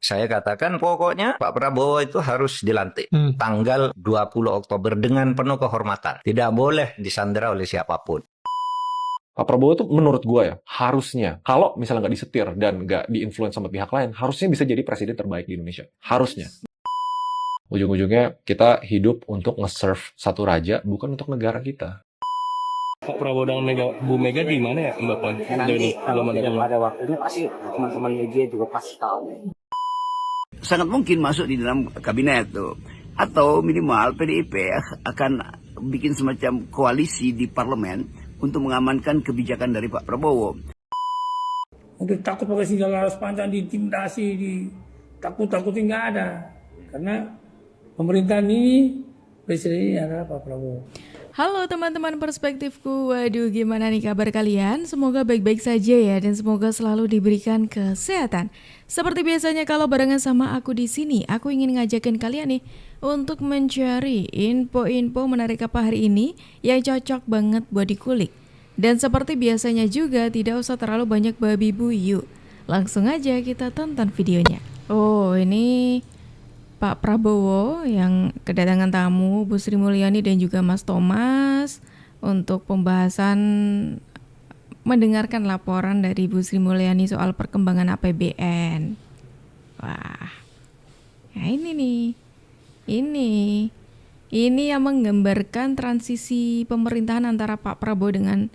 Saya katakan pokoknya Pak Prabowo itu harus dilantik tanggal 20 Oktober dengan penuh kehormatan. Tidak boleh disandera oleh siapapun. Pak Prabowo itu menurut gue ya, harusnya, kalau misalnya nggak disetir dan nggak diinfluence sama pihak lain, harusnya bisa jadi presiden terbaik di Indonesia. Harusnya. Ujung-ujungnya kita hidup untuk nge-serve satu raja, bukan untuk negara kita. Pak Prabowo dan Bu Mega gimana ya Mbak Puan? Nanti kalau pada waktunya pasti teman-teman media juga pasti tahu. Sangat mungkin masuk di dalam kabinet tuh. Atau minimal PDIP akan bikin semacam koalisi di parlemen untuk mengamankan kebijakan dari Pak Prabowo. Untuk takut pakai sinyal laras panjang, diintimidasi, takut-takutin nggak ada. Karena pemerintahan ini, presiden ini adalah Pak Prabowo. Halo teman-teman perspektifku, waduh gimana nih kabar kalian? Semoga baik-baik saja ya dan semoga selalu diberikan kesehatan. Seperti biasanya kalau barengan sama aku di sini, aku ingin ngajakin kalian nih untuk mencari info-info menarik apa hari ini yang cocok banget buat dikulik. Dan seperti biasanya juga tidak usah terlalu banyak babi bu, yuk langsung aja kita tonton videonya. Oh ini Pak Prabowo yang kedatangan tamu Bu Sri Mulyani dan juga Mas Thomas untuk pembahasan mendengarkan laporan dari Bu Sri Mulyani soal perkembangan APBN. Wah, nah ini nih, ini yang menggambarkan transisi pemerintahan antara Pak Prabowo dengan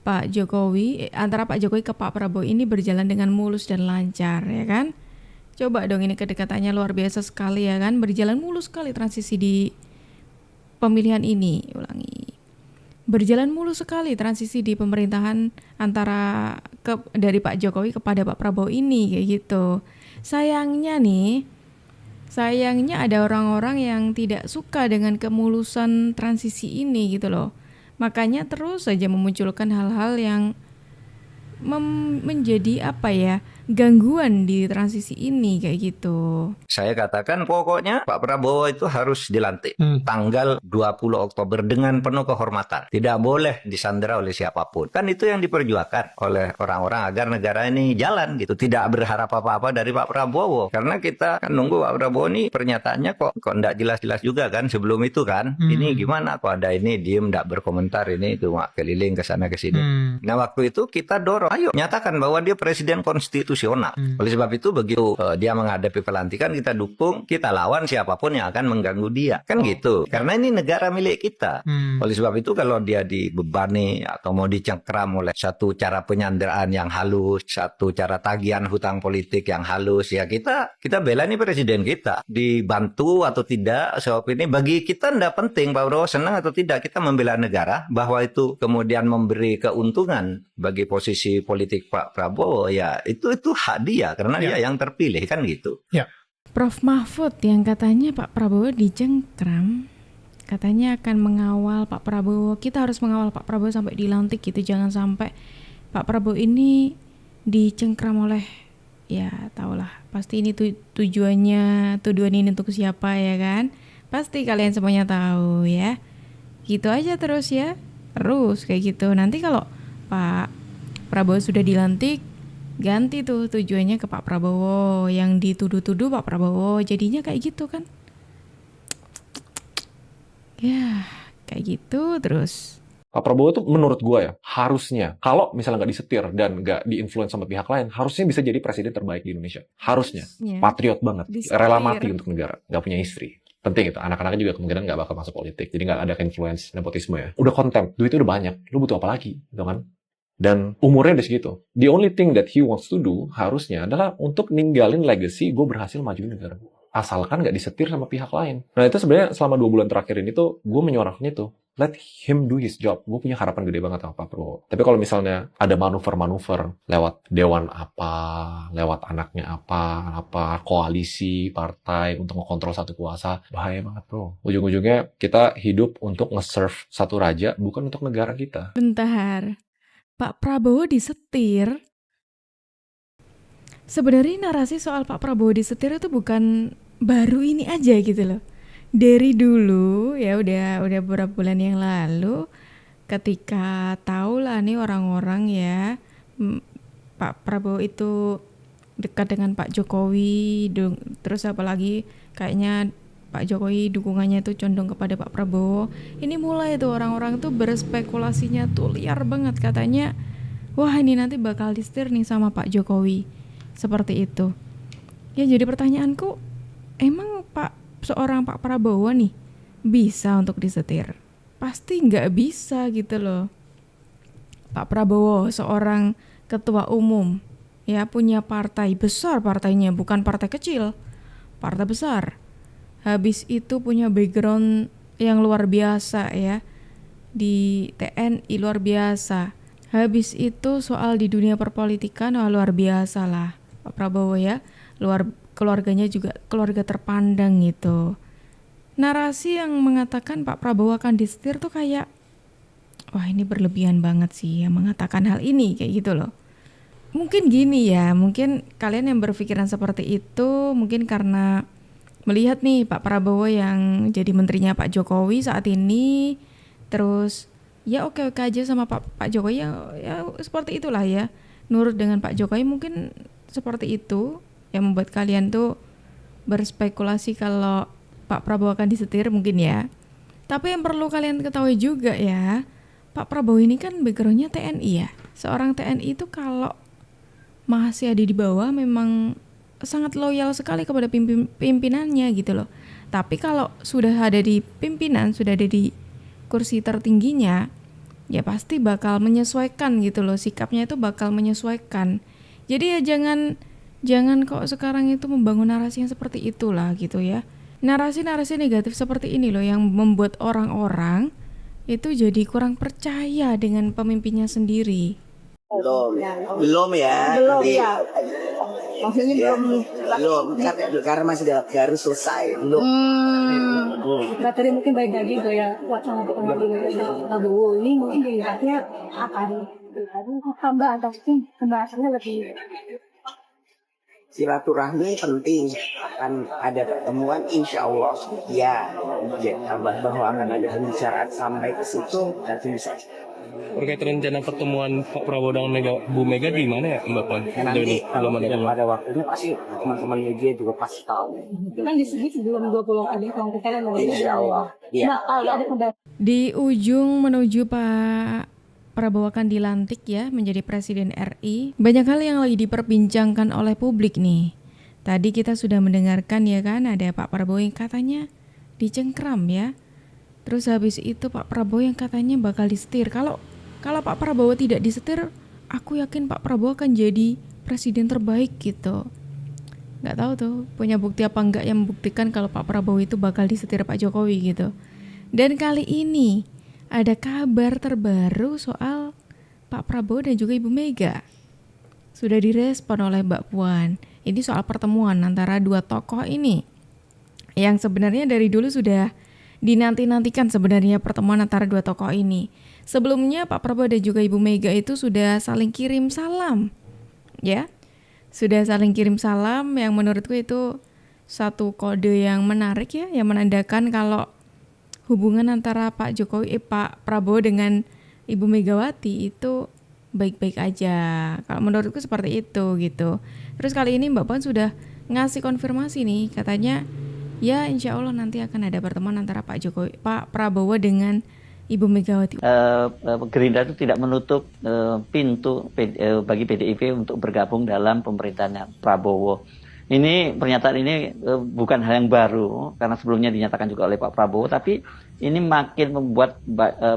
Pak Jokowi, antara Pak Jokowi ke Pak Prabowo ini berjalan dengan mulus dan lancar, ya kan? Coba dong, ini kedekatannya luar biasa sekali ya kan, berjalan mulus sekali transisi di pemilihan ini. Berjalan mulus sekali transisi di pemerintahan antara dari Pak Jokowi kepada Pak Prabowo ini kayak gitu. Sayangnya ada orang-orang yang tidak suka dengan kemulusan transisi ini gitu loh. Makanya terus saja memunculkan hal-hal yang menjadi gangguan di transisi ini kayak gitu. Saya katakan pokoknya Pak Prabowo itu harus dilantik tanggal 20 Oktober dengan penuh kehormatan. Tidak boleh disandera oleh siapapun. Kan itu yang diperjuangkan oleh orang-orang agar negara ini jalan gitu. Tidak berharap apa-apa dari Pak Prabowo. Karena kita kan nunggu Pak Prabowo ini pernyataannya kok enggak jelas-jelas juga kan sebelum itu kan. Ini gimana kok ada ini diem enggak berkomentar, ini cuma keliling ke sana ke sini. Nah waktu itu kita dorong, ayo nyatakan bahwa dia presiden konstitusional. Oleh sebab itu begitu dia menghadapi pelantikan, kita dukung, kita lawan siapapun yang akan mengganggu dia. Kan gitu. Karena ini negara milik kita. Oleh sebab itu kalau dia dibebani atau mau dicengkram oleh satu cara penyanderaan yang halus, satu cara tagihan hutang politik yang halus, ya kita bela nih presiden kita. Dibantu atau tidak, sebab ini bagi kita tidak penting Pak Prabowo senang atau tidak, kita membela negara, bahwa itu kemudian memberi keuntungan bagi posisi politik Pak Prabowo, ya itu hak dia karena dia yang terpilih kan gitu. Prof Mahfud yang katanya Pak Prabowo dicengkram, katanya akan mengawal Pak Prabowo. Kita harus mengawal Pak Prabowo sampai dilantik gitu. Jangan sampai Pak Prabowo ini dicengkram oleh, ya tahulah pasti ini tujuan ini untuk siapa ya kan. Pasti kalian semuanya tahu ya. Gitu aja terus ya. Terus kayak gitu. Nanti kalau Pak Prabowo sudah dilantik, ganti tuh tujuannya ke Pak Prabowo, yang dituduh-tuduh Pak Prabowo, jadinya kayak gitu kan. Ya, kayak gitu terus. Pak Prabowo itu menurut gue ya, harusnya, kalau misalnya nggak disetir dan nggak diinfluence sama pihak lain, harusnya bisa jadi presiden terbaik di Indonesia. Harusnya. Patriot banget. Rela mati untuk negara. Nggak punya istri. Penting itu. Anak-anaknya juga kemungkinan nggak bakal masuk politik. Jadi nggak ada influence nepotisme ya. Udah konten. Duitnya udah banyak. Lu butuh apa lagi? Gitu kan? Dan umurnya udah segitu. The only thing that he wants to do harusnya adalah untuk ninggalin legacy gue berhasil majuin negara gue. Asalkan nggak disetir sama pihak lain. Nah itu sebenarnya selama 2 bulan terakhir ini tuh gue menyuarakan itu. Let him do his job. Gue punya harapan gede banget sama Pak Prabowo. Tapi kalau misalnya ada manuver-manuver lewat dewan apa, lewat anaknya apa, koalisi, partai untuk mengontrol satu kuasa, bahaya banget bro. Ujung-ujungnya kita hidup untuk nge-serve satu raja, bukan untuk negara kita. Bentar. Pak Prabowo disetir. Sebenarnya narasi soal Pak Prabowo disetir itu bukan baru ini aja gitu loh. Dari dulu ya udah beberapa bulan yang lalu, ketika tahu lah nih orang-orang ya Pak Prabowo itu dekat dengan Pak Jokowi, terus apalagi kayaknya Pak Jokowi dukungannya itu condong kepada Pak Prabowo. Ini mulai tuh orang-orang tuh berspekulasinya tuh liar banget, katanya wah ini nanti bakal disetir nih sama Pak Jokowi, seperti itu. Ya jadi pertanyaanku, emang seorang Pak Prabowo nih bisa untuk disetir? Pasti nggak bisa gitu loh. Pak Prabowo seorang ketua umum, ya punya partai besar, partainya bukan partai kecil, partai besar. Habis itu punya background yang luar biasa ya, di TNI luar biasa. Habis itu soal di dunia perpolitikan luar biasa lah Pak Prabowo ya, keluarganya juga keluarga terpandang gitu. Narasi yang mengatakan Pak Prabowo akan disetir tuh kayak, wah ini berlebihan banget sih yang mengatakan hal ini kayak gitu loh. Mungkin gini ya, mungkin kalian yang berpikiran seperti itu mungkin karena melihat nih Pak Prabowo yang jadi menterinya Pak Jokowi saat ini, terus ya oke aja sama Pak Jokowi ya seperti itulah ya, nurut dengan Pak Jokowi, mungkin seperti itu yang membuat kalian tuh berspekulasi kalau Pak Prabowo akan disetir mungkin ya. Tapi yang perlu kalian ketahui juga ya, Pak Prabowo ini kan backgroundnya TNI ya. Seorang TNI itu kalau masih ada di bawah memang sangat loyal sekali kepada pimpinannya gitu loh. Tapi kalau sudah ada di pimpinan, sudah ada di kursi tertingginya, ya pasti bakal menyesuaikan gitu loh, sikapnya itu bakal menyesuaikan. Jadi ya jangan kok sekarang itu membangun narasi yang seperti itulah gitu ya. Narasi-narasi negatif seperti ini loh yang membuat orang-orang itu jadi kurang percaya dengan pemimpinnya sendiri. Belum ya. Maksudnya Ya, belum, karena masih harus selesai. Belum. materi mungkin baik lagi tuh ya wacana untuk Prabowo ini mungkin dilihatnya akan tambah atau mungkin pembahasannya lebih Silaturahmi penting, akan ada pertemuan insya Allah ya, bahwa akan ada pembicaraan sampai ke situ nanti bisa. Terkait rencana pertemuan Pak Prabowo dengan Bu Mega di mana ya Mbak Puan? Nanti kalau pada waktunya pasti teman-teman media juga pasti tahu. kan di sini sebelum 20 kali kalau kita kan Insya Allah. Ya. nah kalau ada pembahasan Di ujung menuju Pak Prabowo akan dilantik ya menjadi Presiden RI, banyak hal yang lagi diperbincangkan oleh publik nih. Tadi kita sudah mendengarkan ya kan, ada Pak Prabowo yang katanya dicengkram ya. Terus habis itu Pak Prabowo yang katanya bakal disetir. Kalau Pak Prabowo tidak disetir, aku yakin Pak Prabowo akan jadi presiden terbaik gitu. Nggak tahu tuh punya bukti apa enggak yang membuktikan kalau Pak Prabowo itu bakal disetir Pak Jokowi gitu. Dan kali ini ada kabar terbaru soal Pak Prabowo dan juga Ibu Mega. Sudah direspon oleh Mbak Puan. Ini soal pertemuan antara dua tokoh ini, yang sebenarnya dari dulu sudah dinanti-nantikan sebenarnya pertemuan antara dua tokoh ini. Sebelumnya Pak Prabowo dan juga Ibu Mega itu sudah saling kirim salam. Ya. Sudah saling kirim salam yang menurutku itu satu kode yang menarik ya, yang menandakan kalau hubungan antara Pak Prabowo dengan Ibu Megawati itu baik-baik aja. Kalau menurutku seperti itu gitu. Terus kali ini Mbak Puan sudah ngasih konfirmasi nih, katanya ya insya Allah nanti akan ada pertemuan antara Pak Prabowo dengan Ibu Megawati. Gerindra itu tidak menutup pintu bagi PDIP untuk bergabung dalam pemerintahan Prabowo. Ini pernyataan ini bukan hal yang baru karena sebelumnya dinyatakan juga oleh Pak Prabowo, tapi ini makin membuat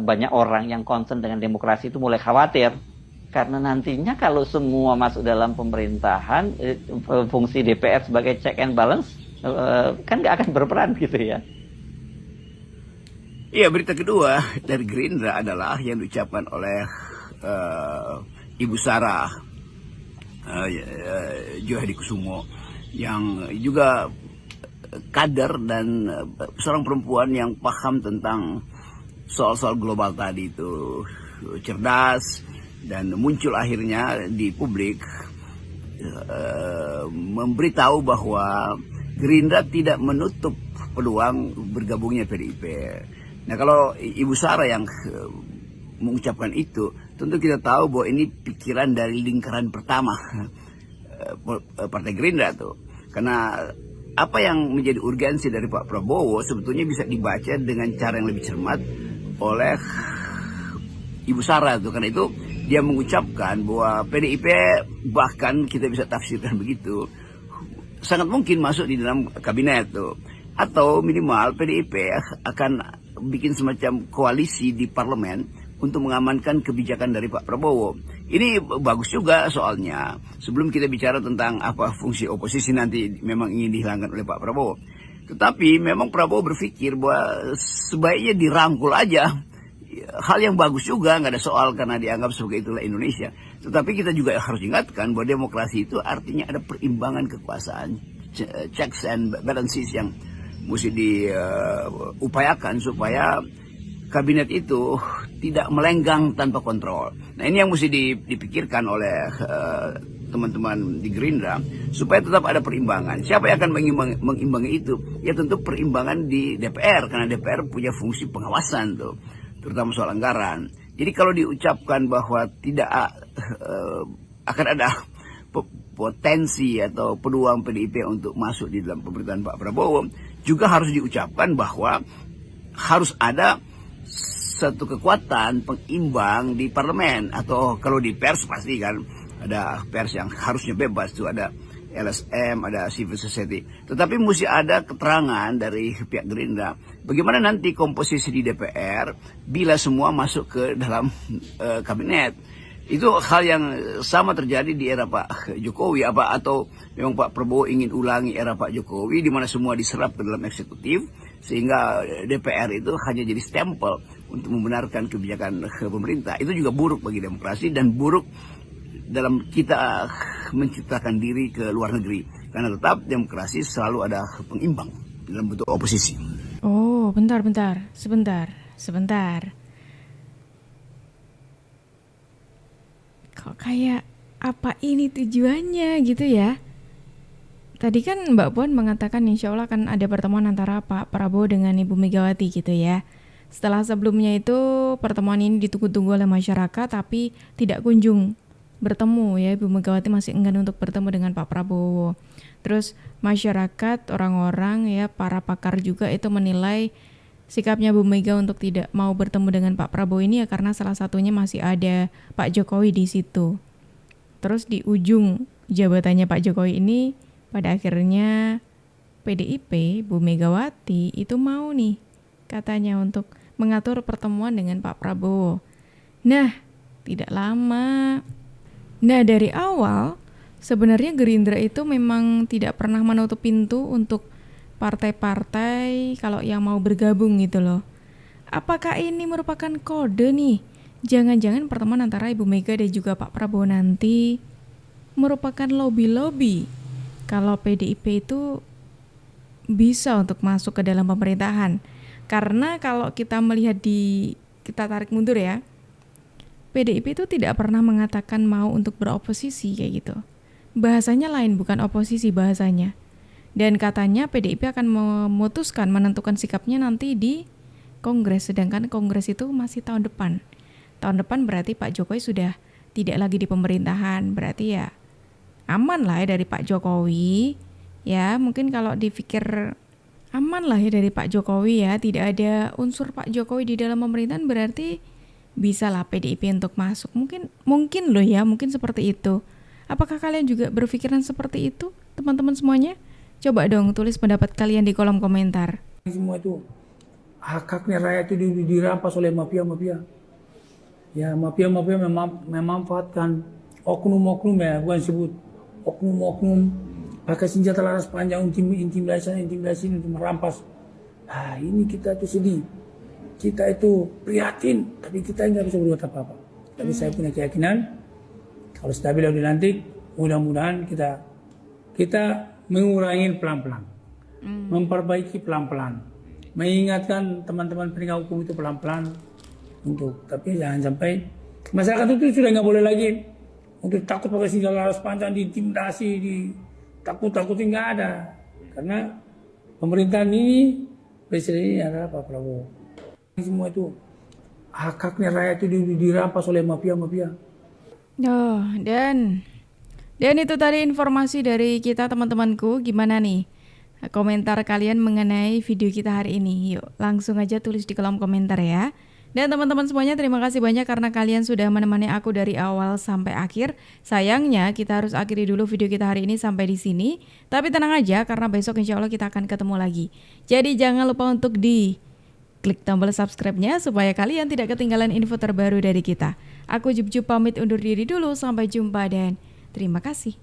banyak orang yang concern dengan demokrasi itu mulai khawatir karena nantinya kalau semua masuk dalam pemerintahan, fungsi DPR sebagai check and balance kan nggak akan berperan gitu ya. Iya, berita kedua dari Gerindra adalah yang diucapkan oleh Ibu Sarah Johadi Kusumo, yang juga kader dan seorang perempuan yang paham tentang soal-soal global tadi itu, cerdas, dan muncul akhirnya di publik memberitahu bahwa Gerindra tidak menutup peluang bergabungnya PDIP. Nah, kalau Ibu Sarah yang mengucapkan itu, tentu kita tahu bahwa ini pikiran dari lingkaran pertama Partai Gerindra tuh. Karena apa yang menjadi urgensi dari Pak Prabowo sebetulnya bisa dibaca dengan cara yang lebih cermat oleh Ibu Sarah tuh. Karena itu dia mengucapkan bahwa PDIP, bahkan kita bisa tafsirkan begitu, sangat mungkin masuk di dalam kabinet tuh. Atau minimal PDIP akan bikin semacam koalisi di parlemen untuk mengamankan kebijakan dari Pak Prabowo. Ini bagus juga soalnya. Sebelum kita bicara tentang apa fungsi oposisi nanti memang ingin dihilangkan oleh Pak Prabowo. Tetapi memang Prabowo berpikir bahwa sebaiknya dirangkul aja. Hal yang bagus juga, nggak ada soal karena dianggap sebagai itulah Indonesia. Tetapi kita juga harus ingatkan bahwa demokrasi itu artinya ada perimbangan kekuasaan, checks and balances yang mesti diupayakan supaya kabinet itu tidak melenggang tanpa kontrol. Nah ini yang mesti dipikirkan oleh teman-teman di Gerindra supaya tetap ada perimbangan. Siapa yang akan mengimbangi itu? Ya tentu perimbangan di DPR karena DPR punya fungsi pengawasan tuh, terutama soal anggaran. Jadi kalau diucapkan bahwa tidak akan ada potensi atau peluang PDIP untuk masuk di dalam pemerintahan Pak Prabowo, juga harus diucapkan bahwa harus ada satu kekuatan pengimbang di parlemen, atau kalau di pers pasti kan ada pers yang harusnya bebas tuh, ada LSM, ada civil society. Tetapi mesti ada keterangan dari pihak Gerindra bagaimana nanti komposisi di DPR bila semua masuk ke dalam kabinet. Itu hal yang sama terjadi di era Pak Jokowi, atau memang Pak Prabowo ingin ulangi era Pak Jokowi di mana semua diserap ke dalam eksekutif sehingga DPR itu hanya jadi stempel untuk membenarkan kebijakan pemerintah. Itu juga buruk bagi demokrasi dan buruk dalam kita menciptakan diri ke luar negeri. Karena tetap demokrasi selalu ada pengimbang dalam bentuk oposisi. Oh, sebentar. Kok kayak apa ini tujuannya gitu ya? Tadi kan Mbak Puan mengatakan insya Allah akan ada pertemuan antara Pak Prabowo dengan Ibu Megawati gitu ya. Setelah sebelumnya itu pertemuan ini ditunggu-tunggu oleh masyarakat tapi tidak kunjung bertemu ya. Ibu Megawati masih enggan untuk bertemu dengan Pak Prabowo. Terus masyarakat, orang-orang ya, para pakar juga itu menilai sikapnya Bu Mega untuk tidak mau bertemu dengan Pak Prabowo ini ya karena salah satunya masih ada Pak Jokowi di situ. Terus di ujung jabatannya Pak Jokowi ini pada akhirnya PDIP, Bu Megawati itu mau nih katanya untuk mengatur pertemuan dengan Pak Prabowo. Nah, tidak lama. Nah, dari awal sebenarnya Gerindra itu memang tidak pernah menutup pintu untuk partai-partai kalau yang mau bergabung gitu loh. Apakah ini merupakan kode nih? Jangan-jangan pertemuan antara Ibu Mega dan juga Pak Prabowo nanti merupakan lobby-lobby kalau PDIP itu bisa untuk masuk ke dalam pemerintahan. Karena kalau kita melihat kita tarik mundur ya, PDIP itu tidak pernah mengatakan mau untuk beroposisi kayak gitu. Bahasanya lain, bukan oposisi bahasanya. Dan katanya PDIP akan memutuskan, menentukan sikapnya nanti di Kongres, sedangkan Kongres itu masih tahun depan. Tahun depan berarti Pak Jokowi sudah tidak lagi di pemerintahan, berarti ya aman lah ya dari Pak Jokowi. Ya mungkin kalau dipikir aman lah ya dari Pak Jokowi ya, tidak ada unsur Pak Jokowi di dalam pemerintahan, berarti bisa lah PDIP untuk masuk. Mungkin loh ya, mungkin seperti itu. Apakah kalian juga berpikiran seperti itu, teman-teman semuanya? Coba dong tulis pendapat kalian di kolom komentar. Semua itu hak-haknya rakyat itu dirampas oleh mafia-mafia. Ya mafia-mafia memanfaatkan oknum-oknum ya, bukan sebut oknum-oknum pakai senjata laras panjang intimidasi untuk merampas. Nah ini kita tuh sedih. Kita itu prihatin, tapi kita nggak bisa berbuat apa-apa. Tapi saya punya keyakinan kalau stabil udah dilantik, mudah-mudahan kita mengurangi pelan-pelan, memperbaiki pelan-pelan, mengingatkan teman-teman penegak hukum itu pelan-pelan tapi jangan sampai masyarakat itu sudah nggak boleh lagi untuk takut pakai senjata laras panjang, diintimidasi, ditakut-takutin, nggak ada, karena pemerintahan ini presiden ini adalah Pak Prabowo. Semua itu hak-haknya rakyat itu dirampas oleh mafia-mafia. Oh, dan Dan itu tadi informasi dari kita teman-temanku. Gimana nih komentar kalian mengenai video kita hari ini? Yuk langsung aja tulis di kolom komentar ya. Dan teman-teman semuanya, terima kasih banyak karena kalian sudah menemani aku dari awal sampai akhir. Sayangnya kita harus akhiri dulu video kita hari ini sampai di sini. Tapi tenang aja karena besok insya Allah kita akan ketemu lagi. Jadi jangan lupa untuk klik tombol subscribe-nya supaya kalian tidak ketinggalan info terbaru dari kita. Aku Jup pamit undur diri dulu, sampai jumpa dan terima kasih.